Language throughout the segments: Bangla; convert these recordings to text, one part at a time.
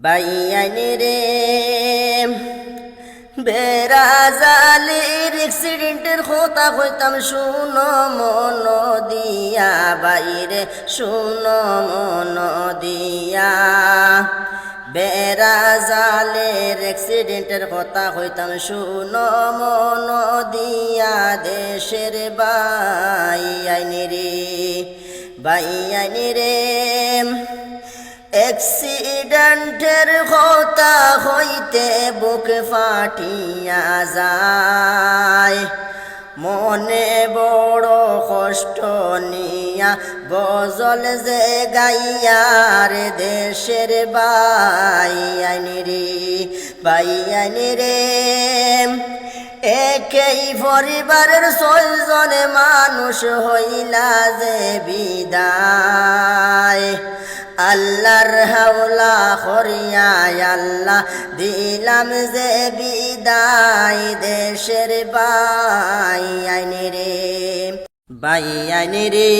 বাইয়ানি রে বেড়াজালির অ্যাক্সিডেন্টের কথা কইতাম শুনো মন দিয়া বাইরে শুনো মন দিয়া বেড়াজালের অ্যাক্সিডেন্টের কথা কইতাম শুনো মন দিয়া দেশের বাইয়ানি রে অ্যাক্সিডেন্টের কথা হইতে বুক ফাটিয়া যায় মনে বড় কষ্ট নিয়া গজল যে গাইয়ার দেশের বাইয়ানি রে একই পরিবারের 6 জন মানুষ হইলা যে বিদায় আল্লাহর হাওলা করিয়া আল্লাহ দিলাম যে বিদায় দেশের বাইয়ানি রে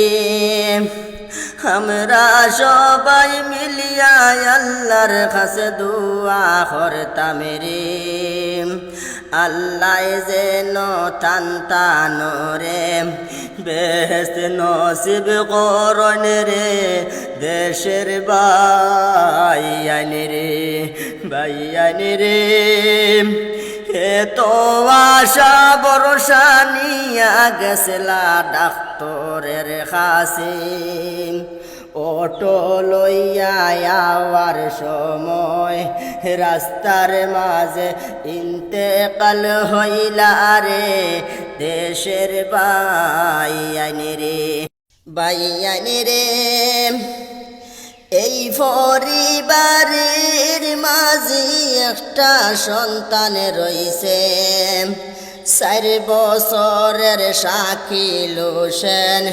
আমরা সবাই মিলিয়া আল্লাহর কাছে দোয়া করতাম রে আল্লাহ যেন টান রে বেহেশত নসিব করন রে দেশের বাইয়ানি রে এত আশা ভরসা নিয়া গেছলা ডাক্তরের কাছে অটো লইয়া আওয়ার সময় রাস্তার মাঝে ইন্তেকাল হইলা রে দেশের বাইয়ানি রে এই পরিবারের মাঝে একটা সন্তান রইছে 4 বছরের শাকিল হোসেন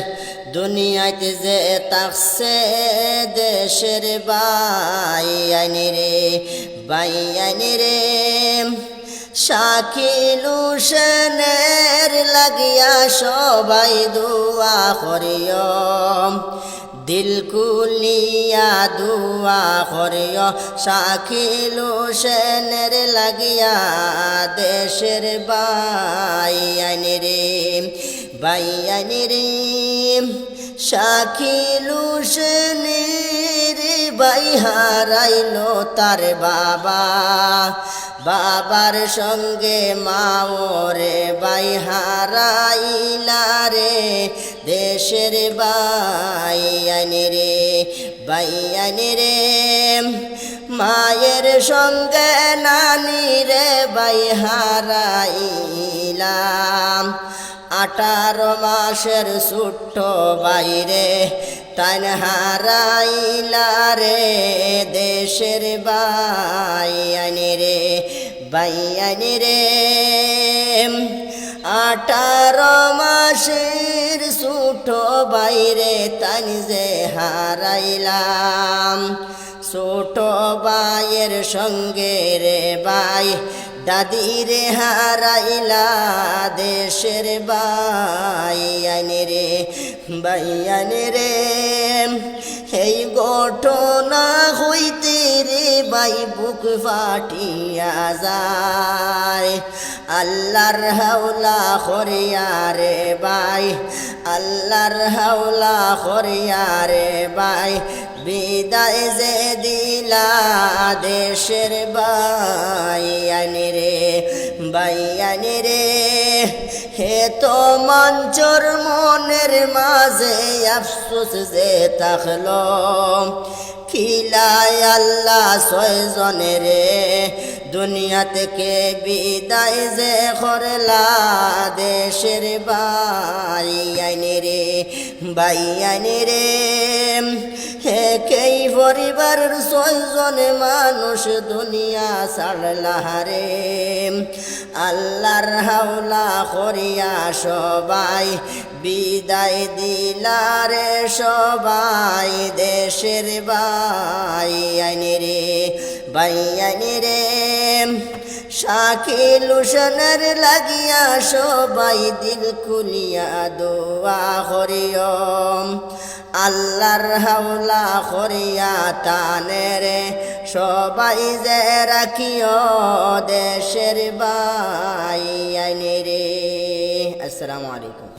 দুনিয়াতে যে তাকছে দেশের বাইয়ানি রে শাকিল হোসেনের লাগিয়া সবাই দোয়া করিও দিল কুলিয়া দোয়া করিও শাকিল হোসেনের লাগিয়া দেশের বাইয়ানি রে শাকিল হোসেনের বাই হারাইলো তার বাবার সঙ্গে মাওরে বাই হারাইলা রে দেশের বাইয়ানি রে মায়ের সঙ্গে নানি রে বাই হারাইলাম 18 মাসের ছোট্ট বাইরে তান হারাইলা রে দেশের বাইয়ানি রে 18 মাসের ছোট বাইরে তান যে হারাইলাম ছোট বাইয়ের সঙ্গে রে বাই দাদি রে হারাইলা দেশের বাইয়ানি রে এই ঘটনা হইতে রে বাই বুক ফাটিয়া যায় আল্লাহর হাওলা করিয়া রে বাই আল্লাহর হাওলা করিয়া রে বাই বিদায় যে দিলা দেশের বাইয়ানি রে হে তো মঞ্চর মনের মাঝে আফসোস যে থাকলো খিলায় আল্লাহ 6 জনের দুনিয়া থেকে বিদায় যে করলা দেশের বাইয়ানি রে একই পরিবারের 6 জন মানুষ দুনিয়া ছাড়লা রে আল্লাহর হাওলা করিয়া সবাই বিদায় দিলা রে সবাই দেশের বাইয়ানি রে শাকিল হোসেনের লাগিয়া সবাই দিল খুলিয়া দোয়া করিও আল্লাহর হাওলা করিয়া তানের সবাই যে রাখিও দেশের বাই আইনে রে। আসসালামু আলাইকুম।